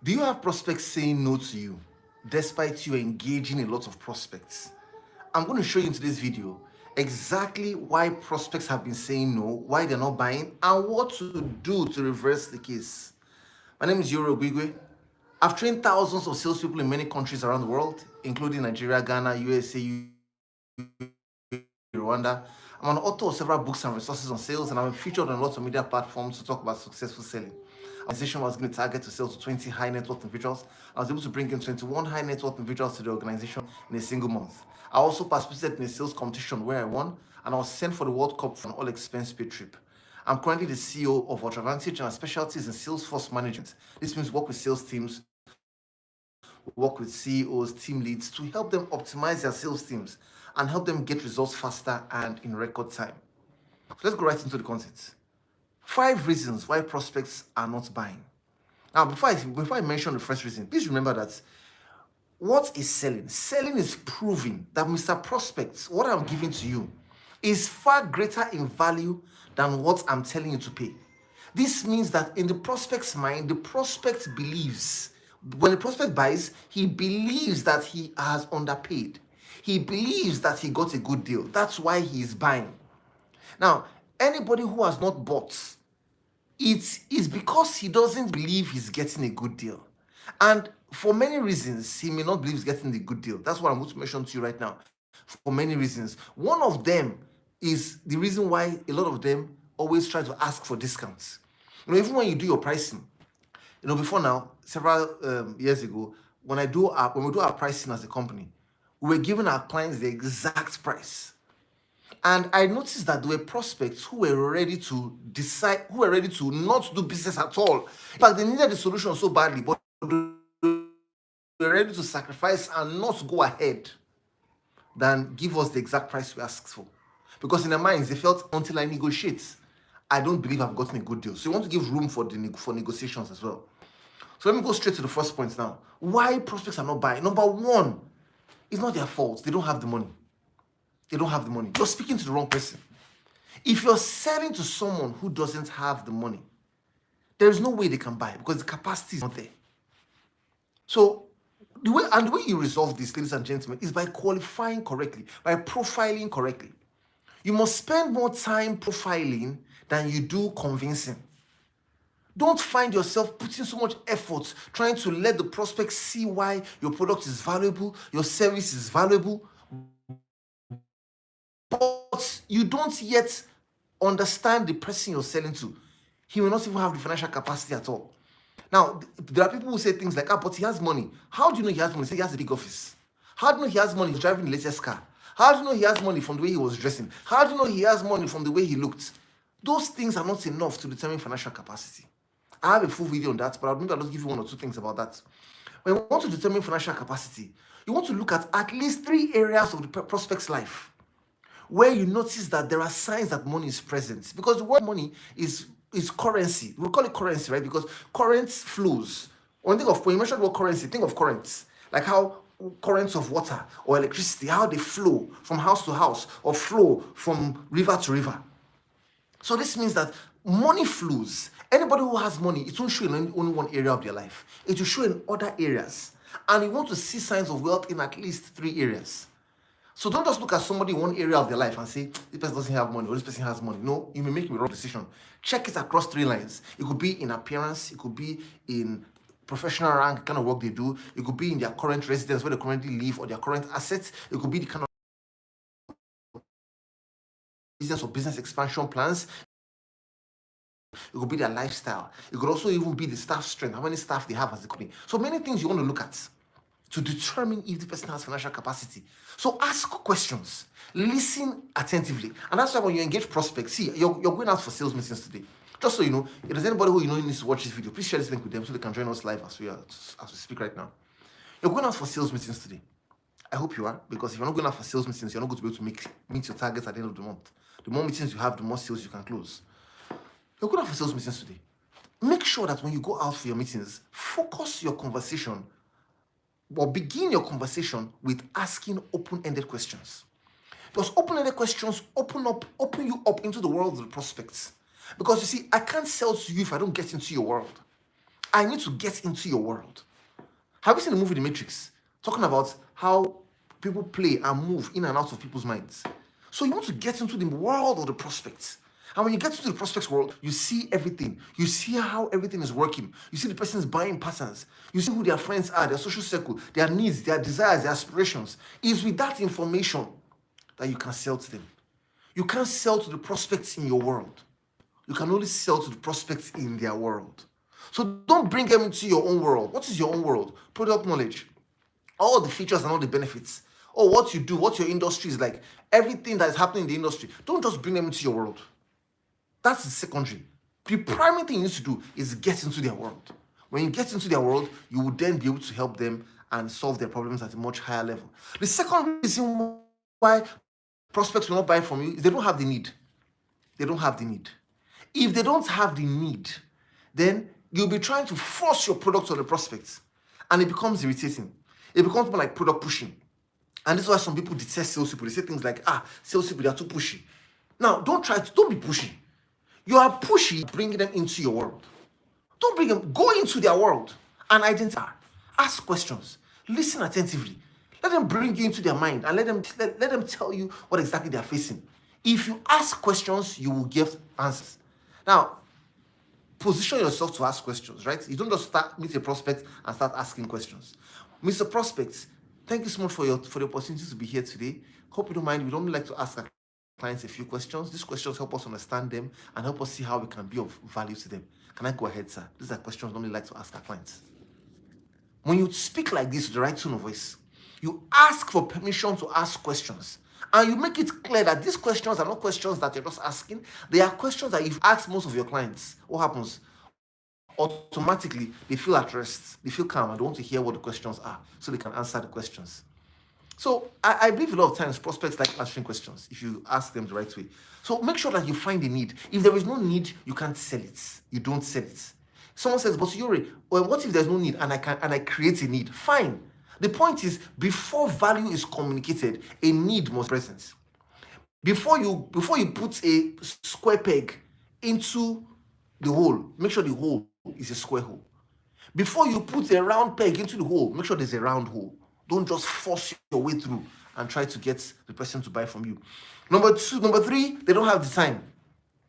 Do you have prospects saying no to you despite you engaging in lots of prospects? I'm going to show you in today's video exactly why prospects have been saying no, why they're not buying, and what to do to reverse the case. My name is Iyore. I've trained thousands of salespeople in many countries around the world, including Nigeria, Ghana, USA, Rwanda. I'm an author of several books and resources on sales, and I'm featured on lots of media platforms to talk about successful selling. Our organization was given a target to sell to 20 high net worth individuals. I was able to bring in 21 high net worth individuals to the organization in a single month. I also participated in a sales competition where I won, and I was sent for the World Cup for an all expense paid trip. I'm currently the CEO of Ultravantage, and our specialty is in Salesforce management. This means work with sales teams, work with CEOs, team leads to help them optimize their sales teams and help them get results faster and in record time. So let's go right into the content. 5 reasons why prospects are not buying. Now, before I mention the first reason, please remember that what is selling? Selling is proving that Mr. Prospects, what I'm giving to you, is far greater in value than what I'm telling you to pay. This means that in the prospect's mind, the prospect believes, when the prospect buys, he believes that he has underpaid. He believes that he got a good deal. That's why he is buying. Now, anybody who has not bought, it is because he doesn't believe he's getting a good deal. And for many reasons, he may not believe he's getting the good deal. That's what I'm going to mention to you right now. For many reasons. One of them is the reason why a lot of them always try to ask for discounts. Even when you do your pricing, before now, several years ago, when we do our pricing as a company, we were giving our clients the exact price. And I noticed that there were prospects who were ready to decide, who were ready to not do business at all. In fact, they needed the solution so badly, but they were ready to sacrifice and not go ahead than give us the exact price we asked for. Because in their minds, they felt, until I negotiate, I don't believe I've gotten a good deal. So you want to give room for negotiations as well. So let me go straight to the first point now. Why prospects are not buying? Number one, it's not their fault. They don't have the money. They don't have the money. You're speaking to the wrong person. If you're selling to someone who doesn't have the money, there is no way they can buy because the capacity is not there. So the way you resolve this, ladies and gentlemen, is by qualifying correctly, by profiling correctly. You must spend more time profiling than you do convincing. Don't find yourself putting so much effort trying to let the prospect see why your product is valuable, your service is valuable, but you don't yet understand the person you're selling to. He will not even have the financial capacity at all. Now, there are people who say things like, but he has money. How do you know he has money? Say he has a big office. How do you know he has money? He's driving the latest car. How do you know he has money from the way he was dressing? How do you know he has money from the way he looked? Those things are not enough to determine financial capacity. I have a full video on that, but I'll just give you 1 or 2 things about that. When you want to determine financial capacity, you want to look at least 3 areas of the prospect's life where you notice that there are signs that money is present. Because the word money is currency. We call it currency, right? Because currents flows. When you mention the word currency, think of currents. Like how currents of water or electricity, how they flow from house to house or flow from river to river. So this means that money flows. Anybody who has money, it won't show in only one area of their life. It will show in other areas. And you want to see signs of wealth in at least 3 areas. So don't just look at somebody in one area of their life and say, this person doesn't have money or this person has money. No, you may make the wrong decision. Check it across 3 lines. It could be in appearance. It could be in professional rank, kind of work they do. It could be in their current residence, where they currently live, or their current assets. It could be the kind of business or business expansion plans. It could be their lifestyle. It could also even be the staff strength, how many staff they have as a company. So many things you want to look at to determine if the person has financial capacity. So ask questions, listen attentively. And that's why when you engage prospects, see, you're going out for sales meetings today. Just so you know, if there's anybody who you know needs to watch this video, please share this link with them so they can join us live as we speak right now. You're going out for sales meetings today. I hope you are, because if you're not going out for sales meetings, you're not going to be able to meet your targets at the end of the month. The more meetings you have, the more sales you can close. You're going out for sales meetings today. Make sure that when you go out for your meetings, focus your conversation or begin your conversation with asking open-ended questions. Because open-ended questions open you up into the world of the prospects. Because you see, I can't sell to you if I don't get into your world. I need to get into your world. Have you seen the movie The Matrix? Talking about how people play and move in and out of people's minds. So you want to get into the world of the prospects. And when you get into the prospects world, you see everything. You see how everything is working. You see the person's buying patterns. You see who their friends are, their social circle, their needs, their desires, their aspirations. It's with that information that you can sell to them. You can't sell to the prospects in your world. You can only sell to the prospects in their world. So don't bring them into your own world. What is your own world? Product knowledge. All the features and all the benefits. Or what you do, what your industry is like. Everything that is happening in the industry. Don't just bring them into your world. That's the secondary. The primary thing you need to do is get into their world. When you get into their world, you will then be able to help them and solve their problems at a much higher level. The second reason why prospects will not buy from you is they don't have the need. They don't have the need. If they don't have the need, then you'll be trying to force your product on the prospects, and it becomes irritating. It becomes more like product pushing. And this is why some people detest salespeople. They say things like, salespeople, they are too pushy. Now, don't be pushy. You are pushy, bringing them into your world. Don't bring them, go into their world and identify. Ask questions. Listen attentively. Let them bring you into their mind and let them tell you what exactly they are facing. If you ask questions, you will get answers. Now, position yourself to ask questions, right? You don't just meet a prospect and start asking questions. Mr. Prospect, thank you so much for the opportunity to be here today. Hope you don't mind. We don't like to ask our clients a few questions. These questions help us understand them and help us see how we can be of value to them. Can I go ahead, sir? These are questions we normally like to ask our clients. When you speak like this with the right tone of voice, you ask for permission to ask questions. And you make it clear that these questions are not questions that you're just asking. They are questions that you've asked most of your clients. What happens? Automatically, they feel at rest. They feel calm and they want to hear what the questions are so they can answer the questions. So I believe a lot of times prospects like answering questions if you ask them the right way. So make sure that you find a need. If there is no need, you can't sell it. You don't sell it. Someone says, but Iyore, well, what if there's no need and I create a need? Fine. The point is, before value is communicated, a need must be present. Before you put a square peg into the hole, make sure the hole is a square hole. Before you put a round peg into the hole, make sure there's a round hole. Don't just force your way through and try to get the person to buy from you. Number three, they don't have the time.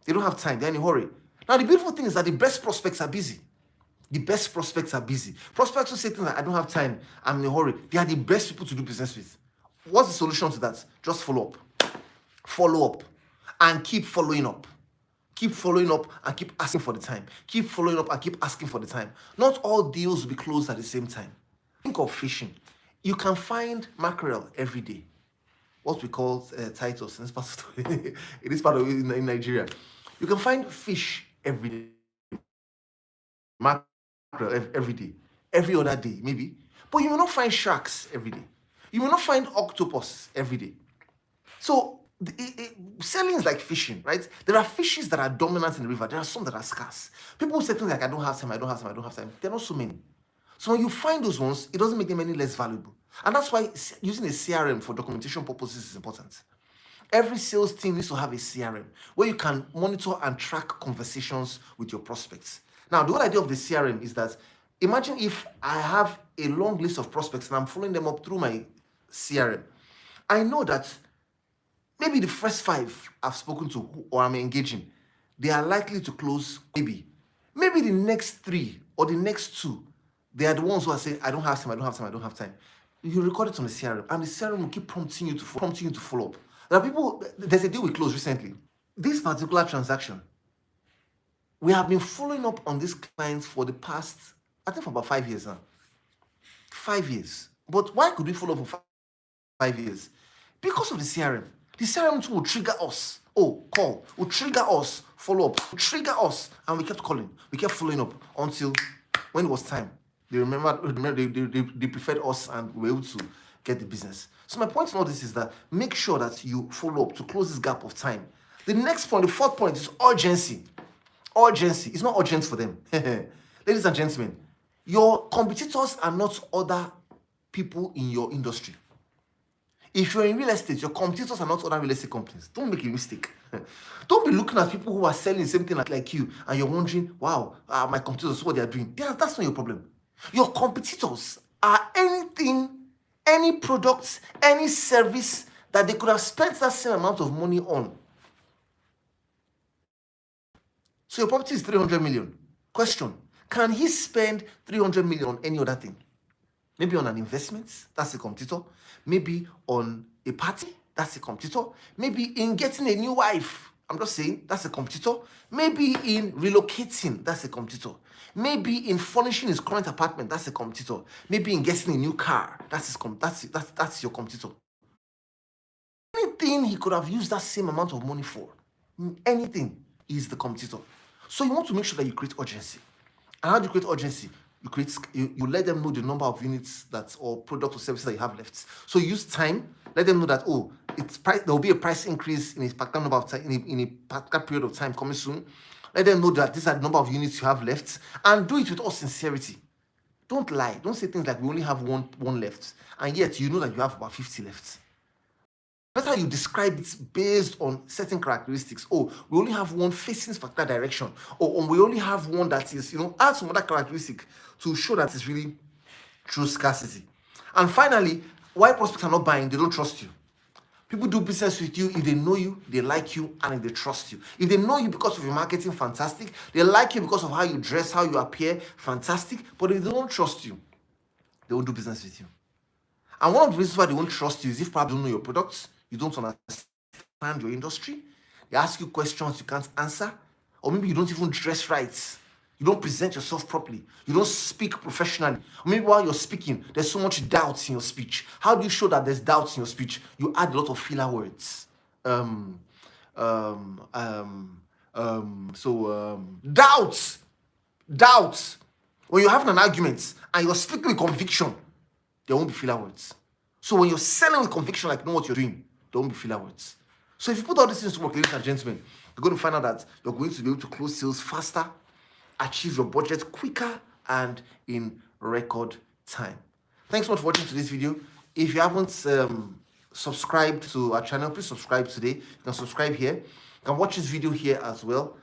They don't have time. They're in a hurry. Now, the beautiful thing is that the best prospects are busy. The best prospects are busy. Prospects who say things like, I don't have time, I'm in a hurry. They are the best people to do business with. What's the solution to that? Just follow up. Follow up. And keep following up. Keep following up and keep asking for the time. Keep following up and keep asking for the time. Not all deals will be closed at the same time. Think of fishing. You can find mackerel every day. What we call Titus in this part of in Nigeria. You can find fish every day. Mackerel every day. Every other day, maybe. But you will not find sharks every day. You will not find octopus every day. So selling is like fishing, right? There are fishes that are dominant in the river. There are some that are scarce. People say things like, I don't have time. There are not so many. So when you find those ones, it doesn't make them any less valuable. And that's why using a CRM for documentation purposes is important. Every sales team needs to have a CRM where you can monitor and track conversations with your prospects. Now, the whole idea of the CRM is that imagine if I have a long list of prospects and I'm following them up through my CRM. I know that maybe the first 5 I've spoken to or I'm engaging, they are likely to close maybe the next 3 or the next 2. They are the ones who are saying, I don't have time. You record it on the CRM, and the CRM will keep prompting you to follow up. There are people, there's a deal we closed recently. This particular transaction, we have been following up on these clients for the past, I think for about 5 years now. 5 years. But why could we follow up for 5 years? Because of the CRM. The CRM tool will trigger us. Call. Will trigger us. Follow up. Will trigger us. And we kept calling. We kept following up until when it was time. They they preferred us and we were able to get the business. So my point in all this is that make sure that you follow up to close this gap of time. The next point, the 4th point, is urgency. Urgency. It's not urgent for them. Ladies and gentlemen, your competitors are not other people in your industry. If you're in real estate, your competitors are not other real estate companies. Don't make a mistake. Don't be looking at people who are selling the same thing like you and you're wondering, wow, my competitors, what they are doing. That's not your problem. Your competitors are anything, any products, any service that they could have spent that same amount of money on. So your property is 300 million. Question, can he spend 300 million on any other thing? Maybe on an investment, that's a competitor. Maybe on a party, that's a competitor. Maybe in getting a new wife, I'm just saying, that's a competitor. Maybe in relocating, that's a competitor. Maybe in furnishing his current apartment, that's a competitor. Maybe in getting a new car, that's your competitor. Anything he could have used that same amount of money for, anything is the competitor. So you want to make sure that you create urgency. And how do you create urgency? You let them know the number of units or products or services that you have left. So use time. Let them know that there will be a price increase in a particular number of time in a particular period of time coming soon. Let them know that these are the number of units you have left, and do it with all sincerity. Don't lie. Don't say things like we only have one left, and yet you know that you have about 50 left. Better you describe it based on certain characteristics. We only have one facing particular direction, or we only have one that is, add some other characteristic to show that it's really true scarcity. And finally, why prospects are not buying? They don't trust you. People do business with you if they know you, they like you, and if they trust you. If they know you because of your marketing, fantastic. They like you because of how you dress, how you appear, fantastic. But if they don't trust you, they won't do business with you. And one of the reasons why they won't trust you is if perhaps you don't know your products, you don't understand your industry, they ask you questions you can't answer, or maybe you don't even dress right. You don't present yourself properly. You don't speak professionally. Or maybe while you're speaking, there's so much doubt in your speech. How do you show that there's doubts in your speech? You add a lot of filler words. Doubts. When you're having an argument and you're speaking with conviction, there won't be filler words. So when you're selling with conviction, like you know what you're doing, there won't be filler words. So if you put all these things to work, ladies and gentlemen, you're going to find out that you're going to be able to close sales faster, achieve your budget quicker, and in record time. Thanks so much for watching today's video. If you haven't subscribed to our channel, please subscribe today. You can subscribe here. You can watch this video here as well.